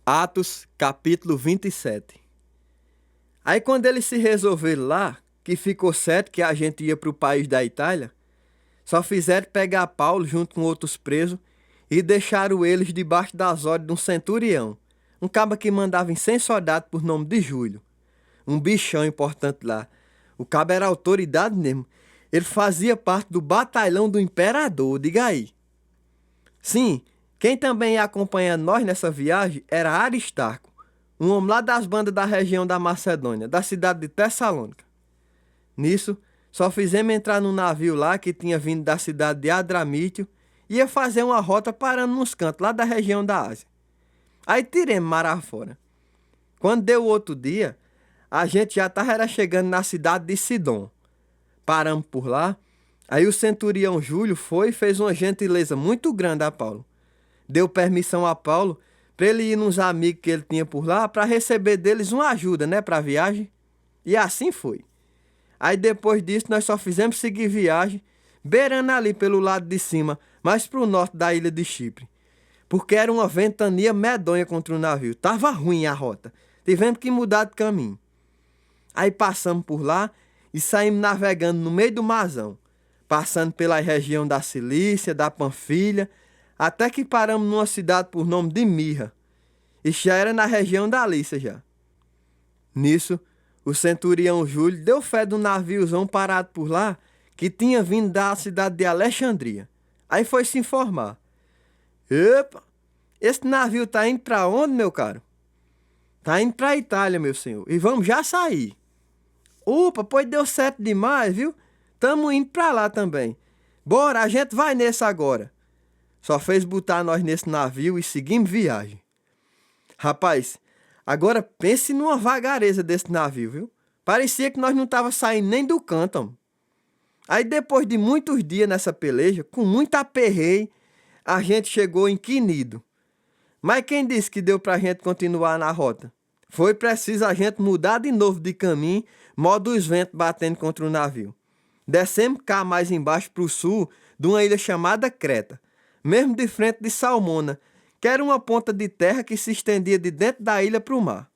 Atos, capítulo 27. Aí quando eles se resolveram lá, que ficou certo que a gente ia para o país da Itália, só fizeram pegar Paulo junto com outros presos e deixaram eles debaixo das ordens de um centurião, um caba que mandava em 100 soldados por nome de Júlio, um bichão importante lá. O caba era autoridade mesmo. Ele fazia parte do batalhão do imperador, diga aí. Sim, quem também ia acompanhando nós nessa viagem era Aristarco, um homem lá das bandas da região da Macedônia, da cidade de Tessalônica. Nisso, só fizemos entrar num navio lá que tinha vindo da cidade de Adramítio e ia fazer uma rota parando nos cantos lá da região da Ásia. Aí tiremos mar afora. Quando deu o outro dia, a gente já estava chegando na cidade de Sidom. Paramos por lá, aí o centurião Júlio foi e fez uma gentileza muito grande a Paulo. Deu permissão a Paulo para ele ir nos amigos que ele tinha por lá para receber deles uma ajuda, para a viagem. E assim foi. Aí depois disso nós só fizemos seguir viagem, beirando ali pelo lado de cima, mais para o norte da ilha de Chipre. Porque era uma ventania medonha contra o navio. Tava ruim a rota. Tivemos que mudar de caminho. Aí passamos por lá e saímos navegando no meio do marzão, passando pela região da Cilícia, da Panfilha, até que paramos numa cidade por nome de Mirra. Isso já era na região da Lícia já. Nisso, o centurião Júlio deu fé de um naviozão parado por lá que tinha vindo da cidade de Alexandria. Aí foi se informar. Epa, esse navio tá indo pra onde, meu caro? Tá indo pra Itália, meu senhor, e vamos já sair. Opa, pois deu certo demais, viu? Tamo indo pra lá também. Bora, a gente vai nesse agora. Só fez botar nós nesse navio e seguimos viagem. Rapaz, agora pense numa vagareza desse navio, viu? Parecia que nós não tava saindo nem do canto, homem. Aí depois de muitos dias nessa peleja, com muito aperreio, a gente chegou em Quinido. Mas quem disse que deu pra gente continuar na rota? Foi preciso a gente mudar de novo de caminho, modo os ventos batendo contra o navio. Descemos cá mais embaixo pro sul de uma ilha chamada Creta, mesmo de frente de Salmona, que era uma ponta de terra que se estendia de dentro da ilha para o mar.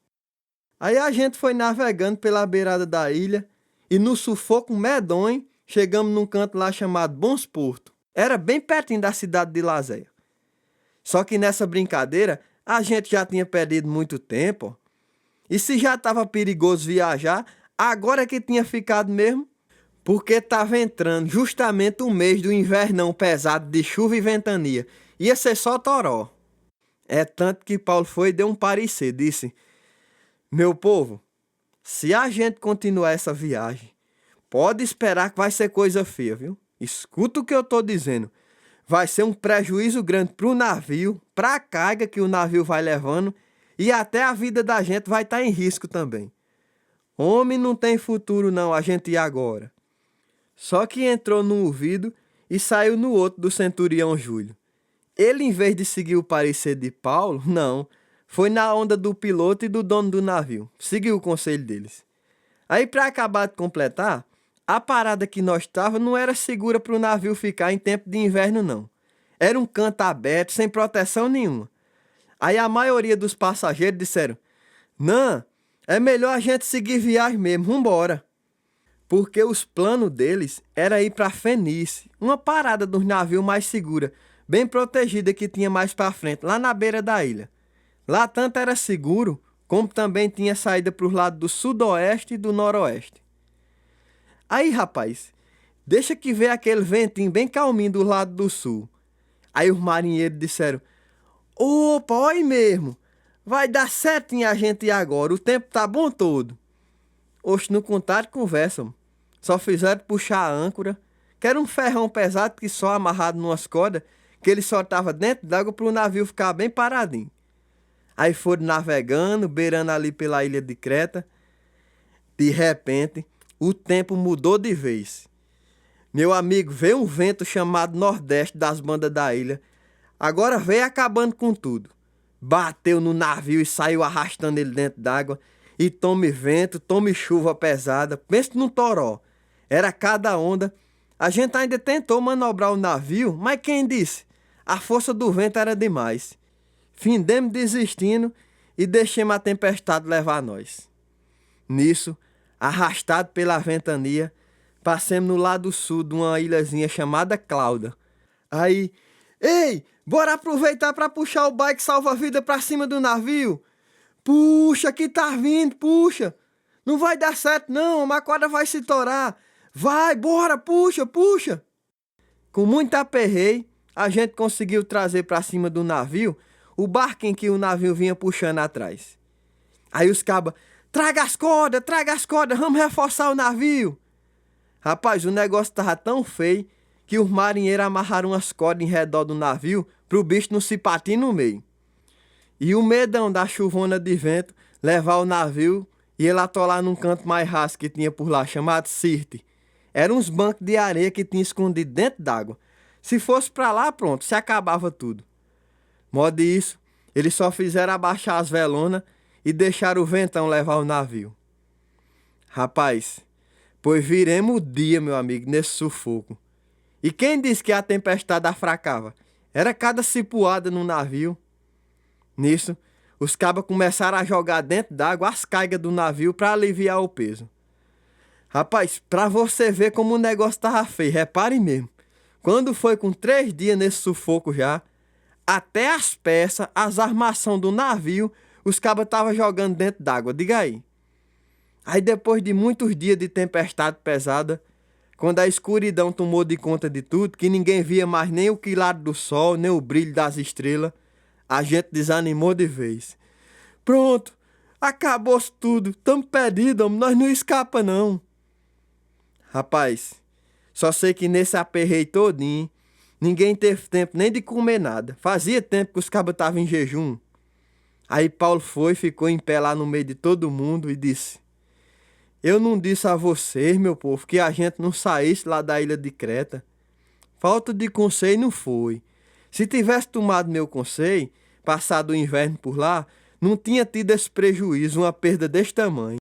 Aí a gente foi navegando pela beirada da ilha e no sufoco medonho chegamos num canto lá chamado Bons Porto. Era bem pertinho da cidade de Lazéia. Só que nessa brincadeira a gente já tinha perdido muito tempo. E se já estava perigoso viajar, agora que tinha ficado mesmo, porque estava entrando justamente o mês do invernão pesado de chuva e ventania. Ia ser só toró. É tanto que Paulo foi e deu um parecer, disse: meu povo, se a gente continuar essa viagem, pode esperar que vai ser coisa feia, viu? Escuta o que eu estou dizendo. Vai ser um prejuízo grande para o navio, para a carga que o navio vai levando e até a vida da gente vai estar em risco também. Homem não tem futuro não, a gente ir agora. Só que entrou num ouvido e saiu no outro do centurião Júlio. Ele, em vez de seguir o parecer de Paulo, não, foi na onda do piloto e do dono do navio. Seguiu o conselho deles. Aí, para acabar de completar, a parada que nós estávamos não era segura para o navio ficar em tempo de inverno, não. Era um canto aberto, sem proteção nenhuma. Aí a maioria dos passageiros disseram: não, é melhor a gente seguir viagem mesmo, vambora. Porque os planos deles era ir para Fenícia, uma parada dos navios mais segura, bem protegida que tinha mais para frente, lá na beira da ilha. Lá tanto era seguro, como também tinha saída para os lados do sudoeste e do noroeste. Aí, rapaz, deixa que ver aquele ventinho bem calminho do lado do sul. Aí os marinheiros disseram: opa, olha mesmo, vai dar certinho a gente ir agora, o tempo tá bom todo. Oxe, não contaram conversa, mano. Só fizeram puxar a âncora, que era um ferrão pesado que só amarrado numas cordas, que ele só estava dentro d'água para o navio ficar bem paradinho. Aí foram navegando, beirando ali pela ilha de Creta. De repente, o tempo mudou de vez. Meu amigo, veio um vento chamado Nordeste das bandas da ilha. Agora veio acabando com tudo. Bateu no navio e saiu arrastando ele dentro d'água. E tome vento, tome chuva pesada. Pense num toró. Era cada onda. A gente ainda tentou manobrar o navio, mas quem disse? A força do vento era demais. Findemos desistindo e deixemos a tempestade levar nós. Nisso, arrastado pela ventania, passemos no lado sul de uma ilhazinha chamada Clauda. Aí, ei, bora aproveitar para puxar o bike salva-vida para cima do navio? Puxa, que tá vindo, puxa. Não vai dar certo não, a corda vai se torar. Vai, bora, puxa, puxa. Com muito aperreio, a gente conseguiu trazer para cima do navio o barquinho que o navio vinha puxando atrás. Aí os cabas, traga as cordas, vamos reforçar o navio. Rapaz, o negócio tava tão feio que os marinheiros amarraram as cordas em redor do navio pro bicho não se partir no meio. E o medão da chuvona de vento levar o navio e ele atolar num canto mais raso que tinha por lá, chamado Sirte. Eram uns bancos de areia que tinha escondido dentro d'água. Se fosse pra lá, pronto, se acabava tudo. Modo isso, eles só fizeram abaixar as velonas e deixaram o ventão levar o navio. Rapaz, pois viremos o dia, meu amigo, nesse sufoco. E quem disse que a tempestade afracava? Era cada cipuada no navio. Nisso, os cabas começaram a jogar dentro d'água as caigas do navio para aliviar o peso. Rapaz, pra você ver como o negócio tava feio, repare mesmo. Quando foi com 3 dias nesse sufoco já, até as peças, as armações do navio, os cabas estavam jogando dentro d'água, diga aí. Aí depois de muitos dias de tempestade pesada, quando a escuridão tomou de conta de tudo, que ninguém via mais nem o quilar do sol, nem o brilho das estrelas, a gente desanimou de vez. Pronto, acabou-se tudo, tamo perdidos, nós não escapa não. Rapaz, só sei que nesse aperreio todinho, ninguém teve tempo nem de comer nada. Fazia tempo que os cabos estavam em jejum. Aí Paulo ficou em pé lá no meio de todo mundo e disse: eu não disse a vocês, meu povo, que a gente não saísse lá da ilha de Creta. Falta de conselho não foi. Se tivesse tomado meu conselho, passado o inverno por lá, não tinha tido esse prejuízo, uma perda desse tamanho.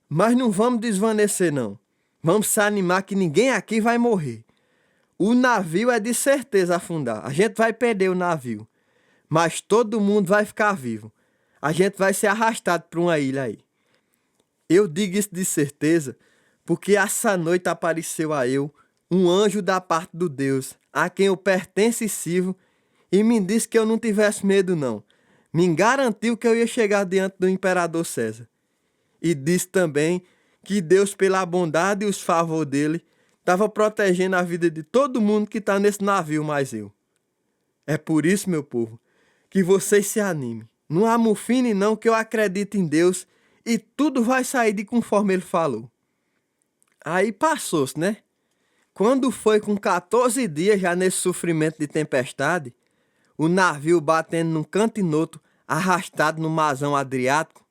Mas não vamos desvanecer não. Vamos se animar que ninguém aqui vai morrer. O navio é de certeza afundar. A gente vai perder o navio. Mas todo mundo vai ficar vivo. A gente vai ser arrastado para uma ilha aí. Eu digo isso de certeza porque essa noite apareceu a eu um anjo da parte do Deus, a quem eu pertenço e sirvo, e me disse que eu não tivesse medo não. Me garantiu que eu ia chegar diante do imperador César. E disse também que Deus, pela bondade e os favores dele, estava protegendo a vida de todo mundo que está nesse navio, mais eu. É por isso, meu povo, que vocês se animem. Não amofinem não, que eu acredito em Deus e tudo vai sair de conforme ele falou. Aí passou-se, né? Quando foi com 14 dias já nesse sofrimento de tempestade, o navio batendo num canto e no outro, arrastado no marzão Adriático,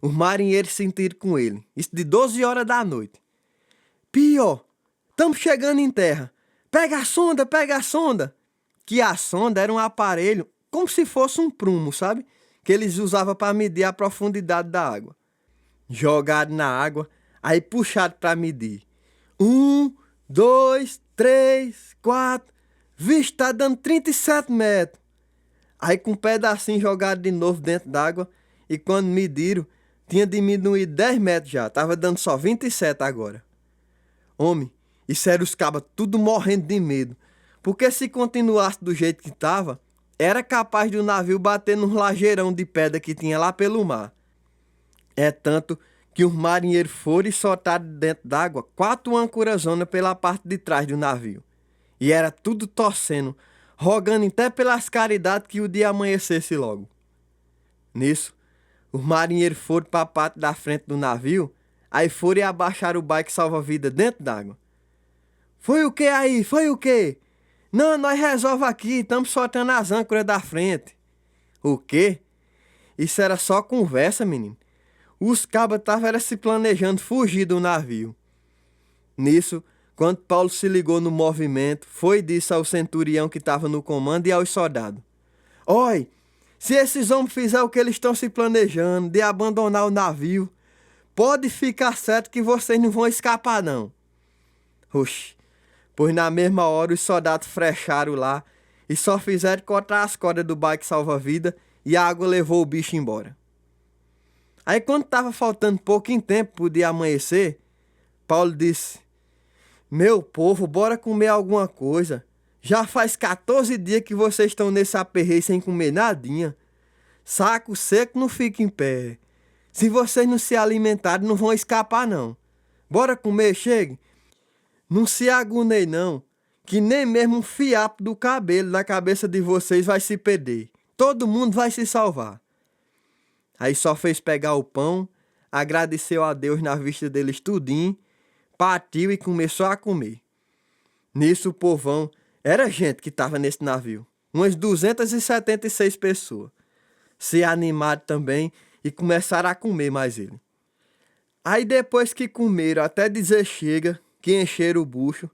os marinheiros sentiram com ele, isso de 12 horas da noite. Pior, estamos chegando em terra. Pega a sonda. Que a sonda era um aparelho como se fosse um prumo, sabe? Que eles usavam para medir a profundidade da água. Jogado na água, aí puxado para medir. 1, 2, 3, 4. Vixe, tá dando 37 metros. Aí com um pedacinho jogado de novo dentro d'água, e quando mediram, tinha diminuído 10 metros já. Tava dando só 27 agora. Homem, isso era os cabas tudo morrendo de medo. Porque se continuasse do jeito que tava, era capaz de o navio bater num lajeirão de pedra que tinha lá pelo mar. É tanto que os marinheiros foram e soltaram dentro d'água 4 âncorazonas pela parte de trás do navio. E era tudo torcendo, rogando até pelas caridades que o dia amanhecesse logo. Nisso, os marinheiros foram para a parte da frente do navio, aí foram e abaixaram o bike salva-vida dentro d'água. Foi o que aí? Foi o que? Não, nós resolve aqui, estamos soltando as âncoras da frente. O quê? Isso era só conversa, menino. Os cabas estavam se planejando fugir do navio. Nisso, quando Paulo se ligou no movimento, foi e disse ao centurião que estava no comando e aos soldados: Oi, se esses homens fizerem o que eles estão se planejando, de abandonar o navio, pode ficar certo que vocês não vão escapar não. Oxi, pois na mesma hora os soldados frecharam lá e só fizeram cortar as cordas do bike salva-vida e a água levou o bicho embora. Aí quando estava faltando pouquinho tempo para o dia amanhecer, Paulo disse: meu povo, bora comer alguma coisa. Já faz 14 dias que vocês estão nesse aperreio sem comer nadinha. Saco seco não fica em pé. Se vocês não se alimentarem, não vão escapar não. Bora comer, chegue. Não se agoneie não, que nem mesmo um fiapo do cabelo na cabeça de vocês vai se perder. Todo mundo vai se salvar. Aí só fez pegar o pão, agradeceu a Deus na vista deles tudinho, partiu e começou a comer. Nisso o povão, era gente que estava nesse navio, umas 276 pessoas. Se animaram também e começaram a comer mais ele. Aí depois que comeram até dizer chega, que encheram o bucho,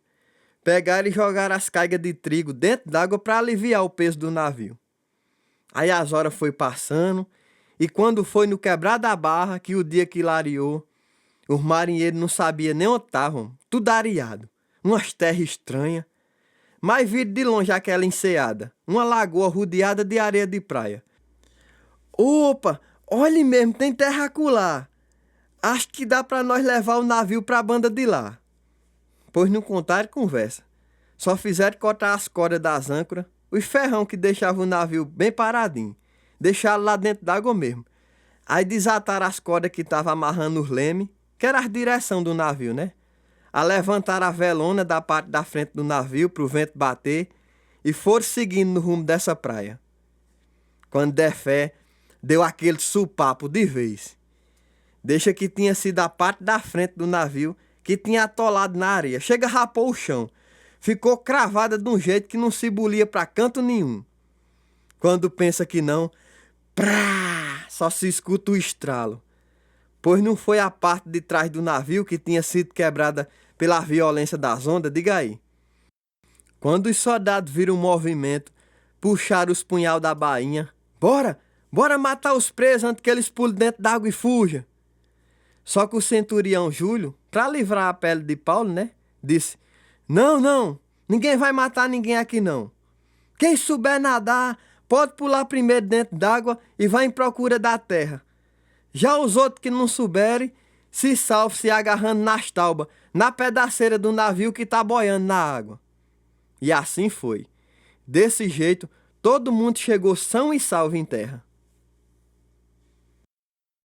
pegaram e jogaram as cargas de trigo dentro d'água para aliviar o peso do navio. Aí as horas foi passando, e quando foi no quebrar da barra, que o dia que clareou, os marinheiros não sabiam nem onde estavam, tudo areado, umas terras estranhas, mas viram de longe aquela enseada, uma lagoa rodeada de areia de praia. Opa, olhe mesmo, tem terra acolá. Acho que dá para nós levar o navio para a banda de lá. Pois não contaram conversa. Só fizeram cortar as cordas das âncoras, os ferrão que deixavam o navio bem paradinho. Deixaram lá dentro d'água mesmo. Aí desataram as cordas que estavam amarrando os lemes, que era a direção do navio, né? A levantaram a velona da parte da frente do navio para o vento bater e foram seguindo no rumo dessa praia. Quando der fé, deu aquele supapo de vez. Deixa que tinha sido a parte da frente do navio que tinha atolado na areia. Chega, rapou o chão. Ficou cravada de um jeito que não se bulia para canto nenhum. Quando pensa que não, prá, só se escuta o estralo. Pois não foi a parte de trás do navio que tinha sido quebrada pela violência das ondas, diga aí. Quando os soldados viram o movimento, puxaram os punhal da bainha. Bora, bora matar os presos antes que eles pulem dentro d'água e fujam. Só que o centurião Júlio, para livrar a pele de Paulo, né, disse: não, ninguém vai matar ninguém aqui não. Quem souber nadar, pode pular primeiro dentro d'água e vai em procura da terra. Já os outros que não souberem, se salve se agarrando nas taubas, na pedaceira do navio que está boiando na água. E assim foi. Desse jeito, todo mundo chegou são e salvo em terra.